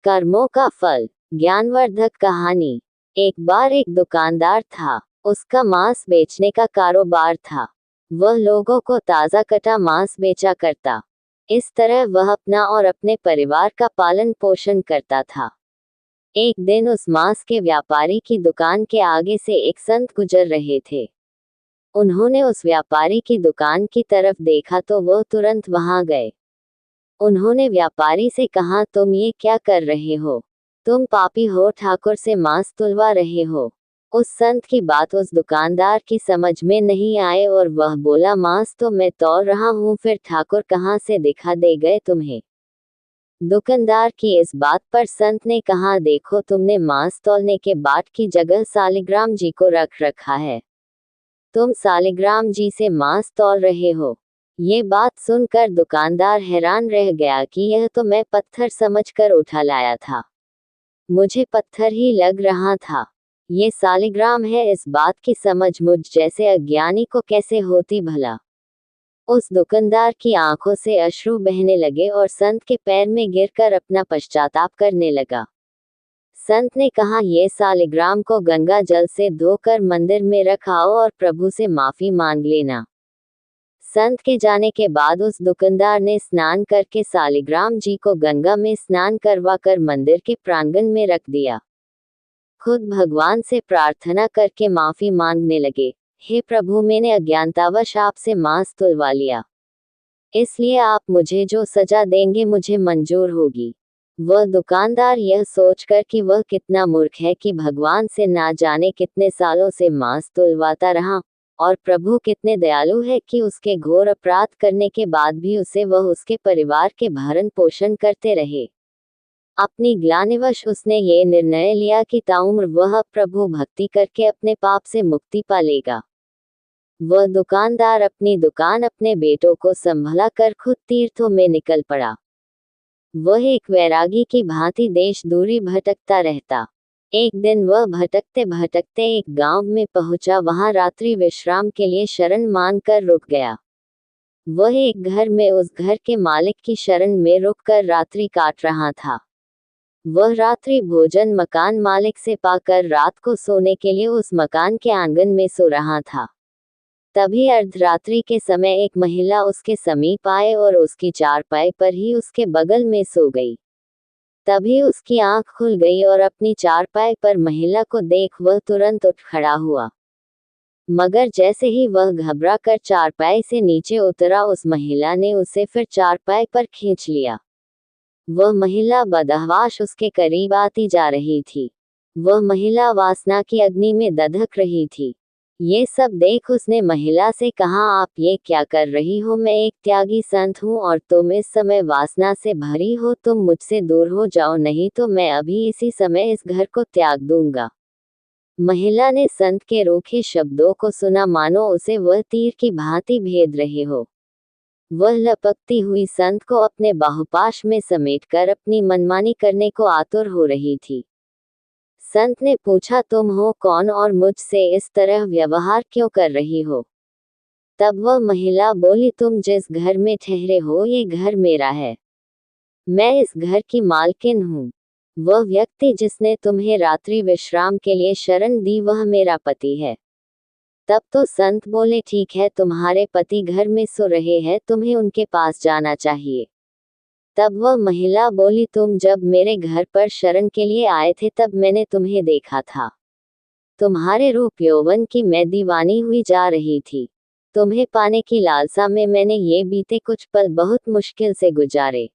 कर्मों का फल। ज्ञानवर्धक कहानी। एक बार एक दुकानदार था। उसका मांस बेचने का कारोबार था। वह लोगों को ताज़ा कटा मांस बेचा करता। इस तरह वह अपना और अपने परिवार का पालन पोषण करता था। एक दिन उस मांस के व्यापारी की दुकान के आगे से एक संत गुजर रहे थे। उन्होंने उस व्यापारी की दुकान की तरफ देखा तो वह तुरंत वहां गए। उन्होंने व्यापारी से कहा, तुम ये क्या कर रहे हो? तुम पापी हो, ठाकुर से मांस तुलवा रहे हो। उस संत की बात उस दुकानदार की समझ में नहीं आए और वह बोला, मांस तो मैं तौल रहा हूँ, फिर ठाकुर कहाँ से दिखा दे गए तुम्हें? दुकानदार की इस बात पर संत ने कहा, देखो, तुमने मांस तौलने के बाट की जगह सालिग्राम जी को रख रखा है। तुम सालिग्राम जी से मांस तौल रहे हो। ये बात सुनकर दुकानदार हैरान रह गया कि यह तो मैं पत्थर समझकर उठा लाया था। मुझे पत्थर ही लग रहा था। ये सालिग्राम है, इस बात की समझ मुझ जैसे अज्ञानी को कैसे होती भला? उस दुकानदार की आंखों से अश्रु बहने लगे और संत के पैर में गिरकर अपना पश्चाताप करने लगा। संत ने कहा, ये सालिग्राम को गंगा जल से धोकर मंदिर में रख आओ और प्रभु से माफी मांग लेना। संत के जाने के बाद उस दुकानदार ने स्नान करके सालिग्राम जी को गंगा में स्नान करवाकर मंदिर के प्रांगण में रख दिया। खुद भगवान से प्रार्थना करके माफी मांगने लगे, हे प्रभु, मैंने अज्ञानतावश आपसे मांस तुलवा लिया, इसलिए आप मुझे जो सजा देंगे मुझे मंजूर होगी। वह दुकानदार यह सोचकर कि वह कितना मूर्ख है कि भगवान से ना जाने कितने सालों से मांस तुलवाता रहा, और प्रभु कितने दयालु है कि उसके घोर अपराध करने के बाद भी उसे वह उसके परिवार के भरण पोषण करते रहे। अपनी ग्लानिवश उसने ये निर्णय लिया कि ताउम्र वह प्रभु भक्ति करके अपने पाप से मुक्ति पा लेगा। वह दुकानदार अपनी दुकान अपने बेटों को संभला कर खुद तीर्थों में निकल पड़ा। वह एक वैरागी की भांति देश दूरी भटकता रहता। एक दिन वह भटकते भटकते एक गांव में पहुंचा। वहां रात्रि विश्राम के लिए शरण मानकर रुक गया। वह एक घर में उस घर के मालिक की शरण में रुककर रात्रि काट रहा था। वह रात्रि भोजन मकान मालिक से पाकर रात को सोने के लिए उस मकान के आंगन में सो रहा था। तभी अर्धरात्रि के समय एक महिला उसके समीप आए और उसकी चारपाई पर ही उसके बगल में सो गई। तभी उसकी आंख खुल गई और अपनी चारपाई पर महिला को देख वह तुरंत उठ खड़ा हुआ। मगर जैसे ही वह घबरा कर चारपाई से नीचे उतरा, उस महिला ने उसे फिर चारपाई पर खींच लिया। वह महिला बदहवास उसके करीब आती जा रही थी। वह महिला वासना की अग्नि में दधक रही थी। ये सब देख उसने महिला से कहा, आप ये क्या कर रही हो? मैं एक त्यागी संत हूँ और तुम इस समय वासना से भरी हो। तुम मुझसे दूर हो जाओ, नहीं तो मैं अभी इसी समय इस घर को त्याग दूंगा। महिला ने संत के रूखे शब्दों को सुना, मानो उसे वह तीर की भांति भेद रहे हो। वह लपकती हुई संत को अपने बाहुपाश में समेटकर अपनी मनमानी करने को आतुर हो रही थी। संत ने पूछा, तुम हो कौन और मुझसे इस तरह व्यवहार क्यों कर रही हो? तब वह महिला बोली, तुम जिस घर में ठहरे हो ये घर मेरा है। मैं इस घर की मालकिन हूँ। वह व्यक्ति जिसने तुम्हें रात्रि विश्राम के लिए शरण दी वह मेरा पति है। तब तो संत बोले, ठीक है, तुम्हारे पति घर में सो रहे हैं, तुम्हें उनके पास जाना चाहिए। तब वह महिला बोली, तुम जब मेरे घर पर शरण के लिए आए थे तब मैंने तुम्हें देखा था। तुम्हारे रूप यौवन की मैं दीवानी हुई जा रही थी। तुम्हें पाने की लालसा में मैंने ये बीते कुछ पल बहुत मुश्किल से गुजारे।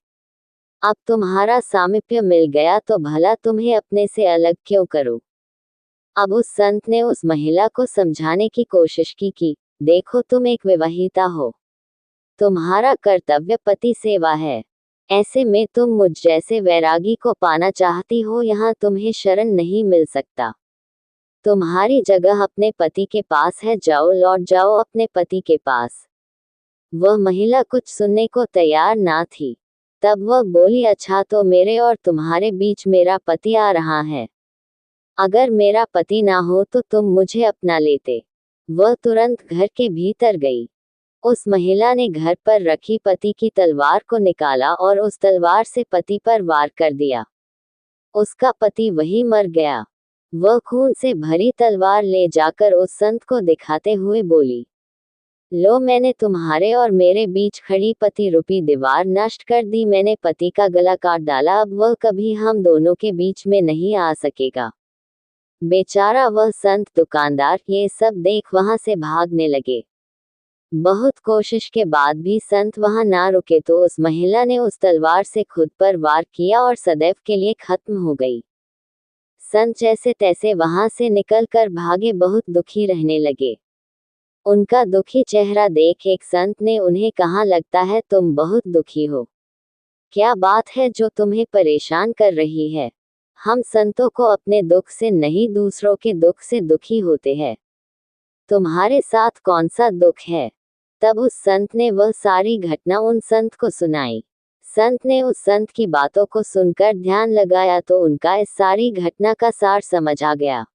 अब तुम्हारा सामीप्य मिल गया तो भला तुम्हें अपने से अलग क्यों करूं? अब उस संत ने उस महिला को समझाने की कोशिश की, देखो, तुम एक विवाहिता हो। तुम्हारा कर्तव्य पति सेवा है। ऐसे में तुम मुझ जैसे वैरागी को पाना चाहती हो, यहाँ तुम्हें शरण नहीं मिल सकता। तुम्हारी जगह अपने पति के पास है, जाओ, लौट जाओ अपने पति के पास। वह महिला कुछ सुनने को तैयार ना थी। तब वह बोली, अच्छा, तो मेरे और तुम्हारे बीच मेरा पति आ रहा है। अगर मेरा पति ना हो तो तुम मुझे अपना लेते। वह तुरंत घर के भीतर गई। उस महिला ने घर पर रखी पति की तलवार को निकाला और उस तलवार से पति पर वार कर दिया। उसका पति वही मर गया। वह खून से भरी तलवार ले जाकर उस संत को दिखाते हुए बोली, लो मैंने तुम्हारे और मेरे बीच खड़ी पति रूपी दीवार नष्ट कर दी, मैंने पति का गला काट डाला, अब वह कभी हम दोनों के बीच में नहीं आ सकेगा। बेचारा वह संत दुकानदार ये सब देख वहां से भागने लगे। बहुत कोशिश के बाद भी संत वहां ना रुके तो उस महिला ने उस तलवार से खुद पर वार किया और सदैव के लिए खत्म हो गई। संत जैसे तैसे वहां से निकलकर भागे, बहुत दुखी रहने लगे। उनका दुखी चेहरा देख एक संत ने उन्हें कहा, लगता है तुम बहुत दुखी हो। क्या बात है जो तुम्हें परेशान कर रही है? हम संतों को अपने दुख से नहीं दूसरों के दुख से दुखी होते हैं। तुम्हारे साथ कौन सा दुख है? तब उस संत ने वह सारी घटना उन संत को सुनाई। संत ने उस संत की बातों को सुनकर ध्यान लगाया तो उनका इस सारी घटना का सार समझ आ गया।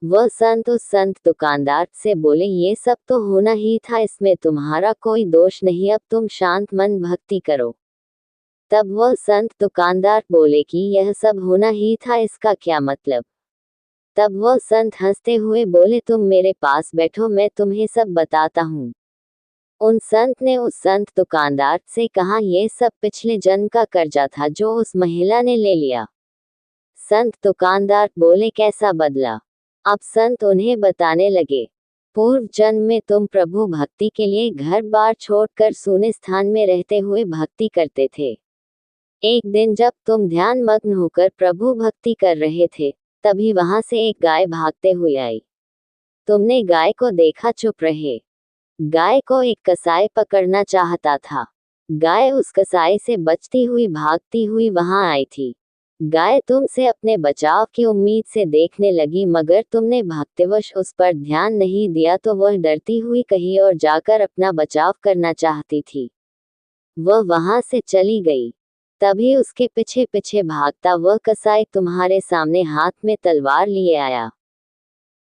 वह संत उस संत दुकानदार से बोले, ये सब तो होना ही था, इसमें तुम्हारा कोई दोष नहीं, अब तुम शांत मन भक्ति करो। तब वह संत दुकानदार बोले कि यह सब होना ही था, इसका क्या मतलब? तब वह संत हंसते हुए बोले, तुम मेरे पास बैठो, मैं तुम्हें सब बताता हूँ। उन संत ने उस संत दुकानदार से कहा, ये सब पिछले जन्म का कर्जा था जो उस महिला ने ले लिया। संत दुकानदार बोले, कैसा बदला? अब संत उन्हें बताने लगे, पूर्व जन्म में तुम प्रभु भक्ति के लिए घर बार छोड़कर सूने स्थान में रहते हुए भक्ति करते थे। एक दिन जब तुम ध्यान मग्न होकर प्रभु भक्ति कर रहे थे, तभी वहां से एक गाय भागते हुए आई। तुमने गाय को देखा, चुप रहे। गाय को एक कसाई पकड़ना चाहता था। गाय उस कसाई से बचती हुई भागती हुई वहां आई थी। गाय तुमसे अपने बचाव की उम्मीद से देखने लगी, मगर तुमने भाग्यवश उस पर ध्यान नहीं दिया तो वह डरती हुई कहीं और जाकर अपना बचाव करना चाहती थी। वह वहां से चली गई। तभी उसके पीछे पीछे भागता वह कसाई तुम्हारे सामने हाथ में तलवार लिए आया।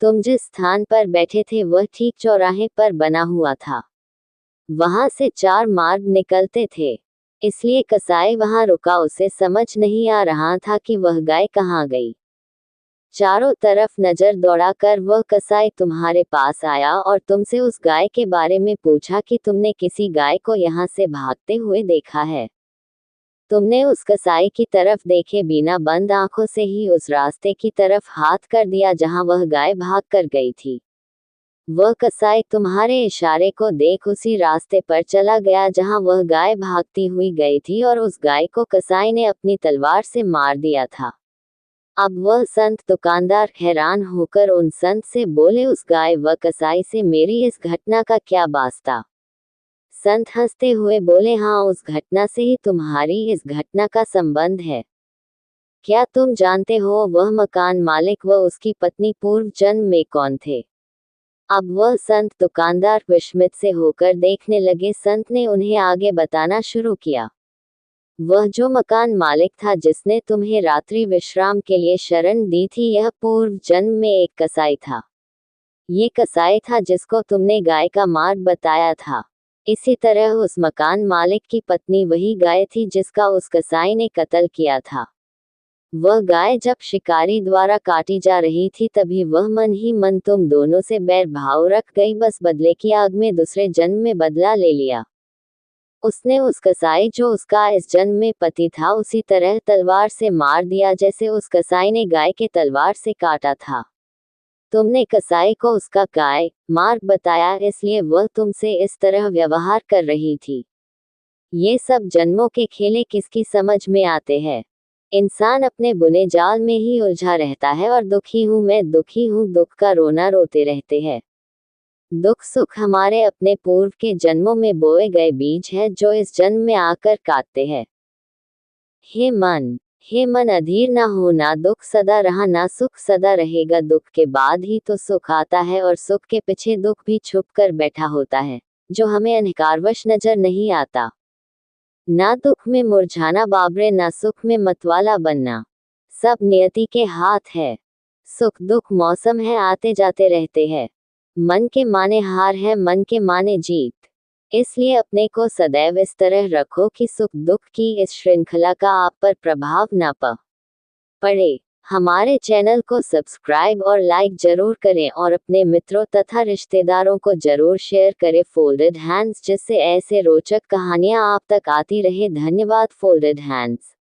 तुम जिस स्थान पर बैठे थे वह ठीक चौराहे पर बना हुआ था। वहां से 4 मार्ग निकलते थे, इसलिए कसाई वहां रुका। उसे समझ नहीं आ रहा था कि वह गाय कहाँ गई। चारों तरफ नजर दौड़ाकर वह कसाई तुम्हारे पास आया और तुमसे उस गाय के बारे में पूछा कि तुमने किसी गाय को यहाँ से भागते हुए देखा है। तुमने उस कसाई की तरफ देखे बिना बंद आंखों से ही उस रास्ते की तरफ हाथ कर दिया जहां वह गाय भाग कर गई थी। वह कसाई तुम्हारे इशारे को देख उसी रास्ते पर चला गया जहां वह गाय भागती हुई गई थी और उस गाय को कसाई ने अपनी तलवार से मार दिया था। अब वह संत दुकानदार हैरान होकर उन संत से बोले, उस गाय व कसाई से मेरी इस घटना का क्या वास्ता? संत हंसते हुए बोले, हाँ, उस घटना से ही तुम्हारी इस घटना का संबंध है। क्या तुम जानते हो वह मकान मालिक व उसकी पत्नी पूर्व जन्म में कौन थे? अब वह संत दुकानदार विस्मित से होकर देखने लगे। संत ने उन्हें आगे बताना शुरू किया, वह जो मकान मालिक था जिसने तुम्हें रात्रि विश्राम के लिए शरण दी थी, यह पूर्व जन्म में एक कसाई था। ये कसाई था जिसको तुमने गाय का मार्ग बताया था। इसी तरह उस मकान मालिक की पत्नी वही गाय थी जिसका उस कसाई ने कत्ल किया था। वह गाय जब शिकारी द्वारा काटी जा रही थी तभी वह मन ही मन तुम दोनों से बैर भाव रख गई, बस बदले की आग में दूसरे जन्म में बदला ले लिया। उसने उस कसाई जो उसका इस जन्म में पति था उसी तरह तलवार से मार दिया जैसे उस कसाई ने गाय के तलवार से काटा था। तुमने कसाई को उसका गाय मार्ग बताया, इसलिए वह तुमसे इस तरह व्यवहार कर रही थी। ये सब जन्मों के खेले किसकी समझ में आते हैं? इंसान अपने बुने जाल में ही उलझा रहता है और दुखी हूँ मैं दुखी हूँ दुख का रोना रोते रहते हैं। दुख सुख हमारे अपने पूर्व के जन्मों में बोए गए बीज है जो इस जन्म में आकर काटते हैं। हे मन अधीर ना हो, ना दुख सदा रहा ना सुख सदा रहेगा। दुख के बाद ही तो सुख आता है और सुख के पीछे दुख भी छुप कर बैठा होता है जो हमें अंधकारवश नजर नहीं आता। ना दुख में मुरझाना बाबरे, ना सुख में मतवाला बनना, सब नियति के हाथ है। सुख दुख मौसम है, आते जाते रहते हैं। मन के माने हार है, मन के माने जीत। इसलिए अपने को सदैव इस तरह रखो कि सुख दुख की इस श्रृंखला का आप पर प्रभाव न पड़े। पढ़े। हमारे चैनल को सब्सक्राइब और लाइक जरूर करें और अपने मित्रों तथा रिश्तेदारों को जरूर शेयर करें फोल्डेड हैंड्स, जिससे ऐसे रोचक कहानियां आप तक आती रहे। धन्यवाद फोल्डेड हैंड्स।